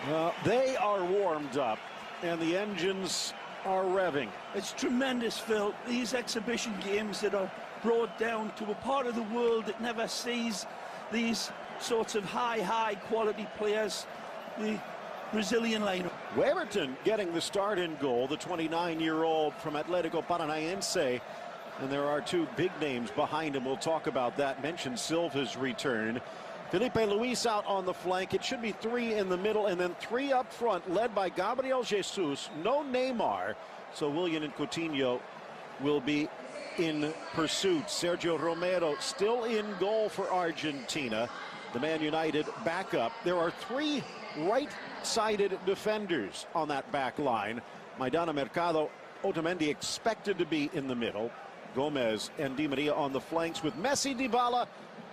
Well, they are warmed up, and the engines are revving. It's tremendous, Phil. These exhibition games that are brought down to a part of the world that never sees these sorts of high quality players. The Brazilian lineup. Weberton getting the start in goal, the 29-year-old from Atlético Paranaense. And there are two big names behind him. We'll talk about that. Mentioned Silva's return. Felipe Luis out on the flank. It should be three in the middle and then three up front, led by Gabriel Jesus. No Neymar. So Willian and Coutinho will be in pursuit. Sergio Romero still in goal for Argentina. The Man United backup. There are three right-sided defenders on that back line. Maidana, Mercado, Otamendi expected to be in the middle. Gomez and Di Maria on the flanks with Messi, Dybala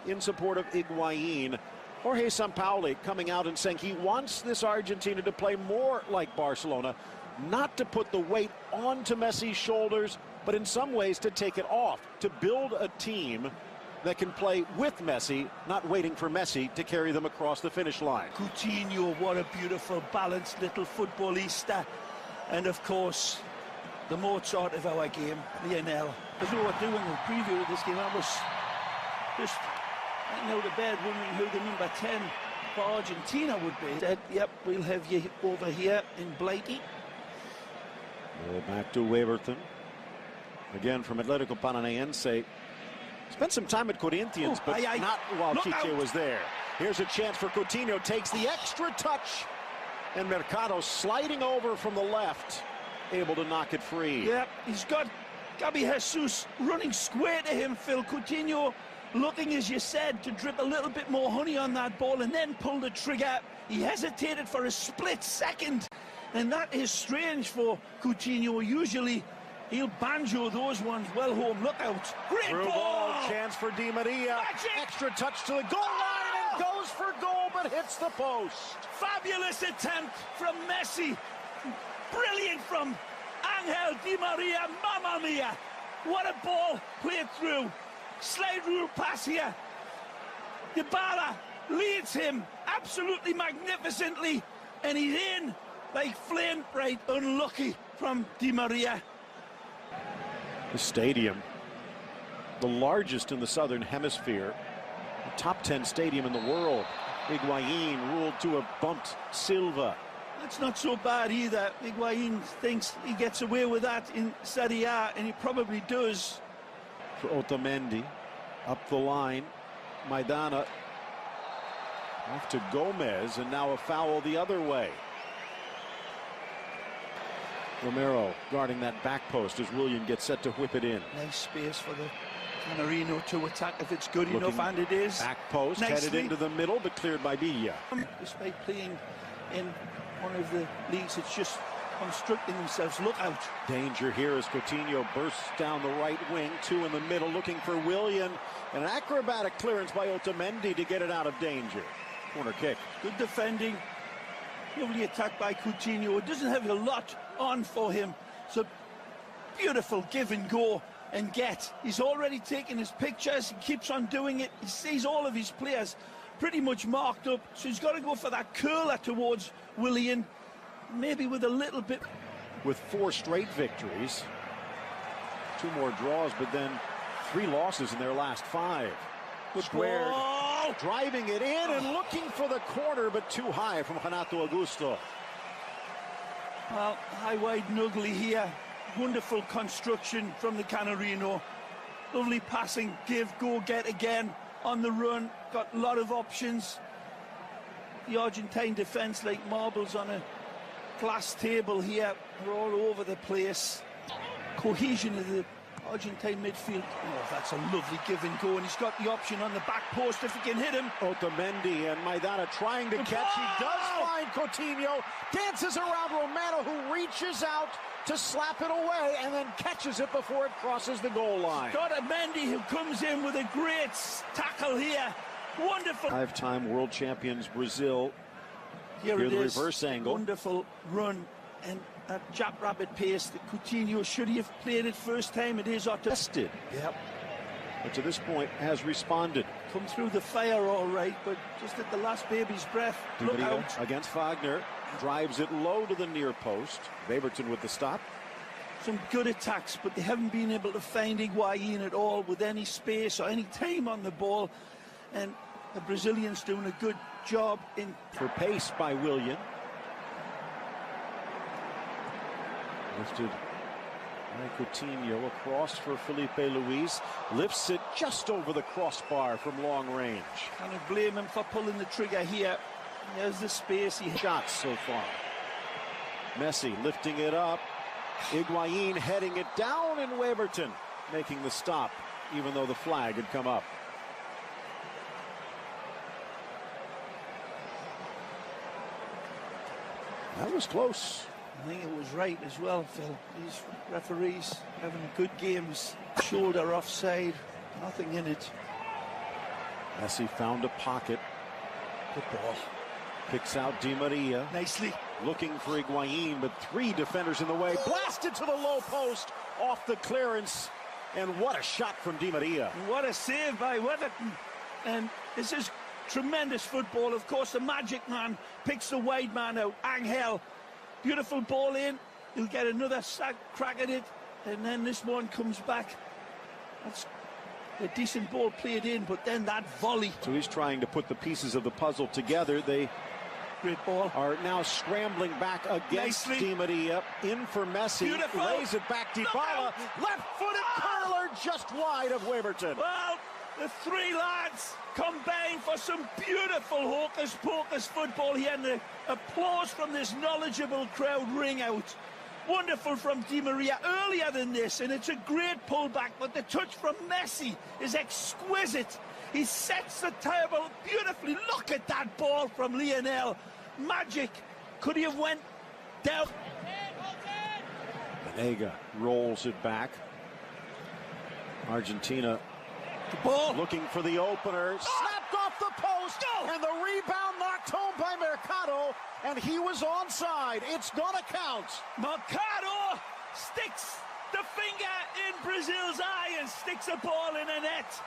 in support of Higuain. Jorge Sampaoli coming out and saying he wants this Argentina to play more like Barcelona, not to put the weight onto Messi's shoulders, but in some ways to take it off, to build a team that can play with Messi, not waiting for Messi to carry them across the finish line. Coutinho, what a beautiful, balanced little footballista. And of course, the Mozart of our game, Lionel. As we were doing a preview of this game, I was just getting out of bed wondering who the number 10 for Argentina would be. Said, yep, we'll have you over here in Blighty. Back to Weberton. Again from Atlético Paranaense. Spent some time at Corinthians, but not while Kike was there. Here's a chance for Coutinho. Takes the extra touch. And Mercado sliding over from the left. Able to knock it free. Yeah, he's got Gabi Jesus running square to him, Phil. Coutinho looking, as you said, to drip a little bit more honey on that ball and then pull the trigger. He hesitated for a split second. And that is strange for Coutinho. Usually he'll banjo those ones well home. Look out. Great ball. Chance for Di Maria. Extra touch to the goal line and goes for goal, but hits the post. Fabulous attempt from Messi. Brilliant from Angel Di Maria. Mamma mia. What a ball played through. Slide rule pass here. Dybala leads him absolutely magnificently. And he's in like flame. Right, unlucky from Di Maria. The stadium, the largest in the southern hemisphere, the top 10 stadium in the world. Higuain ruled to a bumped Silva. That's not so bad either. Higuain thinks he gets away with that in Serie A, and he probably does. For Otamendi, up the line, Maidana off to Gomez, and now a foul the other way. Romero guarding that back post as Willian gets set to whip it in. Nice space for the Canarino to attack if it's good enough, and it is. Back post, headed into the middle, but cleared by Villa. Despite playing in one of the leagues that's just constructing themselves, look out. Danger here as Coutinho bursts down the right wing, two in the middle, looking for Willian. An acrobatic clearance by Otamendi to get it out of danger. Corner kick. Good defending. Lovely attack by Coutinho. It doesn't have a lot on for him. So beautiful give and go and get. He's already taken his pictures. He keeps on doing it. He sees all of his players pretty much marked up. So he's got to go for that curler towards Willian. Maybe with a little bit. With 4 straight victories. 2 more draws, but then 3 losses in their last 5. Squared. Driving it in and looking for the corner, but too high from Renato Augusto. Well, high, wide, and ugly here. Wonderful construction from the Canarino. Lovely passing, give, go, get again on the run. Got a lot of options. The Argentine defense like marbles on a glass table here. They're all over the place. Cohesion of the Argentine midfield. Oh, that's a lovely give and go, and he's got the option on the back post if he can hit him. Otamendi and Maidana trying to catch. He does find Coutinho, dances around Romero, who reaches out to slap it away and then catches it before it crosses the goal line. Otamendi, who comes in with a great tackle here. Wonderful. 5-time world champions Brazil. Here the is. Reverse angle. Wonderful run and that jab-rabbit pace that Coutinho, should he have played it first time, it is tested. Yep. But to this point has responded. come through the fire all right, but just at the last baby's breath. Look out. Against Wagner, drives it low to the near post. Weberton with the stop. Some good attacks, but they haven't been able to find Higuaín at all with any space or any time on the ball. And the Brazilians doing a good job in... For pace by Willian. Lifted by Coutinho across for Felipe Luis. Lifts it just over the crossbar from long range. Can't blame him for pulling the trigger here. There's the space he shots so far. Messi lifting it up. Higuaín heading it down, and Weberton making the stop, even though the flag had come up. That was close. I think it was right as well, Phil. These referees having good games. Shoulder offside, nothing in it. Messi found a pocket. Good ball. Picks out Di Maria. Nicely. Looking for Higuaín, but three defenders in the way. Blasted to the low post, off the clearance. And what a shot from Di Maria. What a save by Weberton. And this is tremendous football. Of course, the magic man picks the wide man out. Angel. Beautiful ball in. He'll get another crack at it. And then this one comes back. That's a decent ball played in, but then that volley. So he's trying to put the pieces of the puzzle together. They great ball. Are now scrambling back against Di Maria. In for Messi. Beautiful. Lays it back. Dybala. Left-footed curler just wide of Weberton. Well, the three lads combine for some beautiful hocus-pocus football here, and the applause from this knowledgeable crowd ring out. Wonderful from Di Maria earlier than this, and it's a great pullback, but the touch from Messi is exquisite. He sets the table beautifully. Look at that ball from Lionel. Magic. Could he have went down? Banega rolls it back. Argentina the ball looking for the opener. Snapped off the post. And the rebound knocked home by Mercado. And he was onside. It's gonna count. Mercado sticks the finger in Brazil's eye and sticks a ball in a net.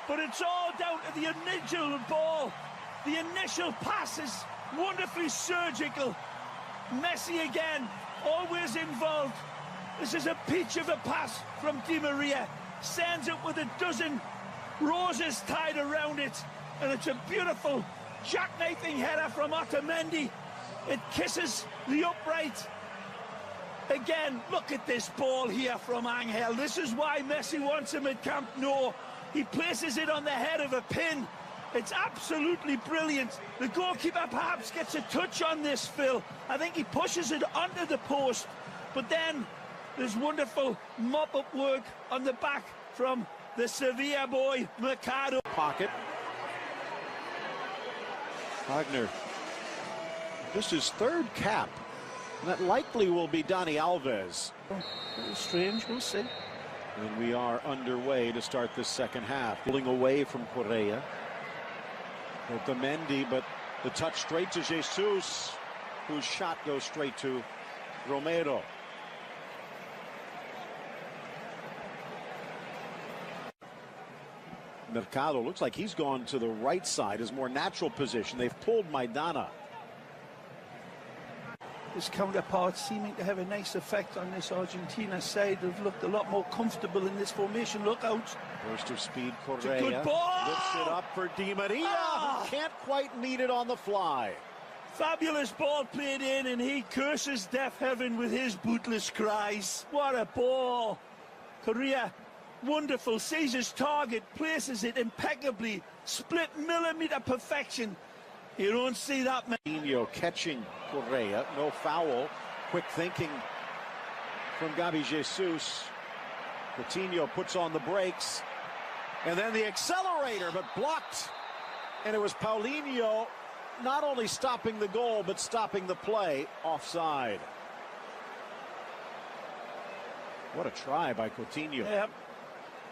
But it's all down to the initial ball. The initial pass is wonderfully surgical. Messi again, always involved. This is a peach of a pass from Di Maria. Sends it with a dozen roses tied around it. And it's a beautiful jackknifing header from Otamendi. It kisses the upright. Again, look at this ball here from Angel. This is why Messi wants him at Camp Nou. He places it on the head of a pin. It's absolutely brilliant. The goalkeeper perhaps gets a touch on this, Phil. I think he pushes it under the post. But then there's wonderful mop-up work on the back from the Sevilla boy, Mercado. Pocket. Wagner. This is third cap. And that likely will be Dani Alves. Very strange, we'll see. And we are underway to start this second half. Pulling away from Correa. Otamendi, but the touch straight to Jesus, whose shot goes straight to Romero. Mercado looks like he's gone to the right side, his more natural position. They've pulled Maidana. His counterparts seeming to have a nice effect on this Argentina side. They've looked a lot more comfortable in this formation. Look out. Burst of speed, Correa. It's a good ball. Lifts it up for Di Maria, who can't quite meet it on the fly. Fabulous ball played in, and he curses deaf heaven with his bootless cries. What a ball. Correa, wonderful, sees his target, places it impeccably. Split millimeter perfection. You don't see that many. Coutinho catching Correa, no foul. Quick thinking from Gabi Jesus. Coutinho puts on the brakes. And then the accelerator, but blocked. And it was Paulinho not only stopping the goal, but stopping the play offside. What a try by Coutinho. Yeah,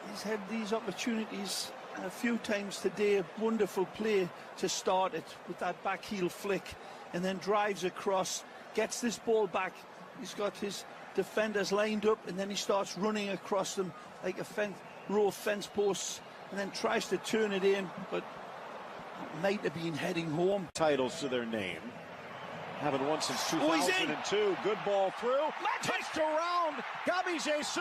he's had these opportunities a few times today. A wonderful play to start it with that back heel flick, and then drives across, gets this ball back. He's got his defenders lined up, and then he starts running across them like a row of fence posts and then tries to turn it in, but might have been heading home. Titles to their name. Haven't won since 2002. Good ball through. Touched around. Gabi Jesus.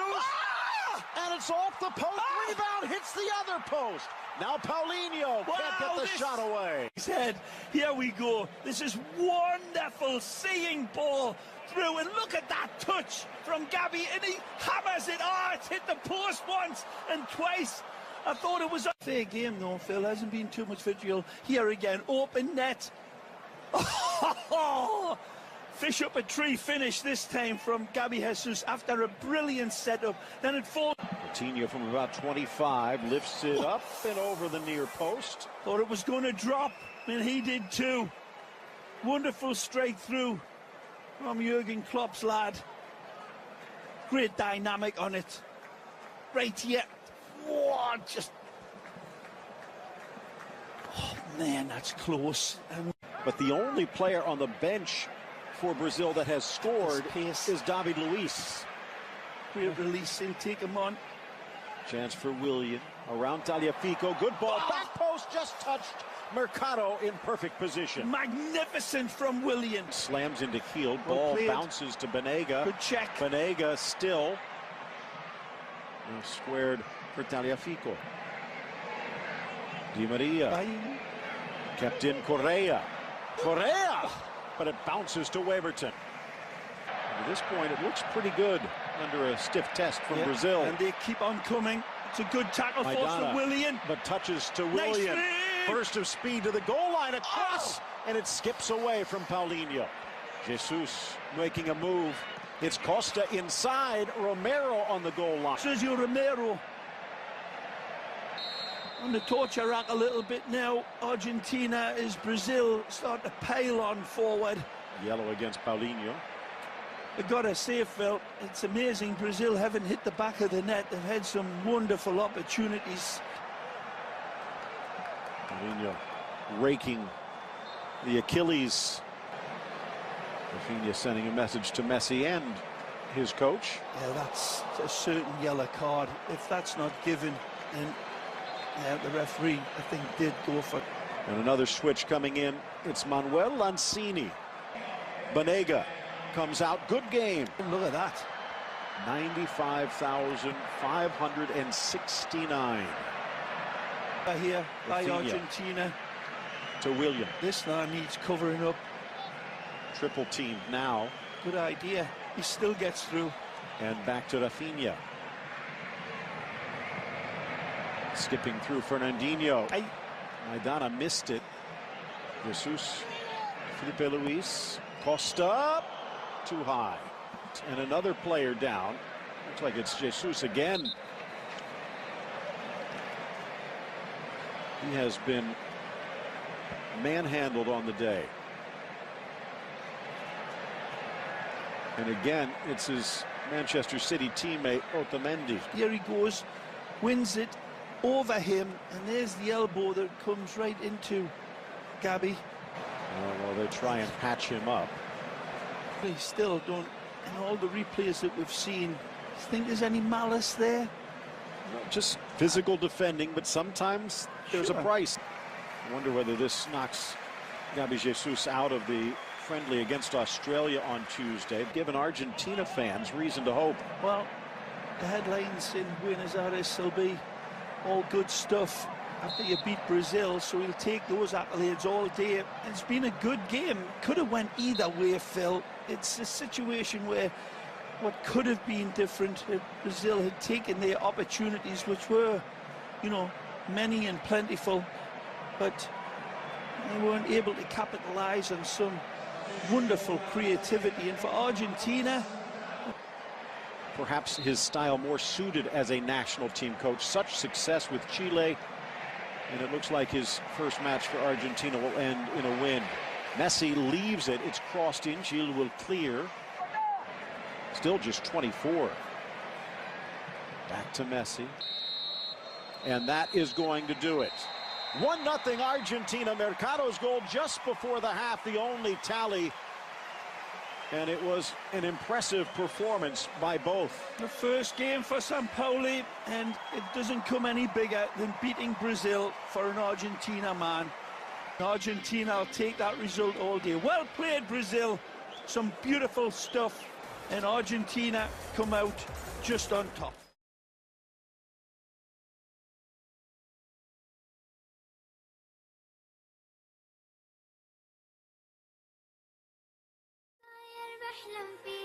And it's off the post. Rebound hits the other post. Now Paulinho can't get the shot away. He said, here we go. This is wonderful seeing ball through. And look at that touch from Gabi. And he hammers it. It's hit the post once and twice. I thought it was a fair game, though, Phil. Hasn't been too much vitriol. Here again, open net. Fish up a tree finish this time from Gabi Jesus after a brilliant setup. Then it falls. Coutinho from about 25 lifts it up and over the near post. Thought it was going to drop, and he did too. Wonderful straight through from Jurgen Klopp's lad. Great dynamic on it. Right here. Whoa, just... Oh, man, that's close. But the only player on the bench for Brazil that has scored is David Luiz. Great release, he'll take him on. Chance for Willian. Around Tagliafico. Good ball. Back post just touched. Mercado in perfect position. Magnificent from Willian. Slams into heel. Ball bounces to Banega. Good check. Banega still. Now squared for Tagliafico. Di Maria. Bye. Kept in Correa. Correa! But it bounces to Waverton. At this point, it looks pretty good under a stiff test from Brazil. And they keep on coming. It's a good tackle force for Willian. But touches to Willian. Burst of speed to the goal line, across, and it skips away from Paulinho. Jesus making a move. It's Costa inside, Romero on the goal line. Sergio Romero on the torture rack a little bit now. Argentina is Brazil starting to pile on forward. Yellow against Paulinho. I've got to say, Phil, it's amazing Brazil haven't hit the back of the net. They've had some wonderful opportunities. Paulinho raking the Achilles. Rafinha sending a message to Messi and his coach. Yeah, that's a certain yellow card. If that's not given, then the referee, I think, did go for it. And another switch coming in. It's Manuel Lanzini. Banega comes out. Good game. Look at that. 95,569. Here by Rafinha. Argentina. To William. This now needs covering up. Triple team now. Good idea. He still gets through. And back to Rafinha. Skipping through Fernandinho. Maidana missed it. Jesus. Felipe Luis. Costa. Too high. And another player down. Looks like it's Jesus again. He has been manhandled on the day. And again, it's his Manchester City teammate, Otamendi. Here he goes, wins it over him, and there's the elbow that comes right into Gabi. Well, they try and patch him up. They still don't, in all the replays that we've seen, think there's any malice there? Just physical defending, but sometimes there's a price. I wonder whether this knocks Gabi Jesus out of the friendly against Australia on Tuesday, giving Argentina fans reason to hope. Well, the headlines in Buenos Aires will be all good stuff after you beat Brazil, so he'll take those accolades all day. It's been a good game. Could have went either way, Phil. It's a situation where what could have been different if Brazil had taken their opportunities, which were, you know, many and plentiful, but they weren't able to capitalize on some wonderful creativity. And for Argentina, perhaps his style more suited as a national team coach. Such success with Chile, and it looks like his first match for Argentina will end in a win. Messi leaves it. It's crossed in. Chile will clear. Still just 24. Back to Messi. And that is going to do it. 1-0 Argentina. Mercado's goal just before the half, the only tally And it was an impressive performance by both. The first game for Sampaoli, and it doesn't come any bigger than beating Brazil for an Argentina man. Argentina will take that result all day. Well played, Brazil. Some beautiful stuff, and Argentina come out just on top. بحلم فيه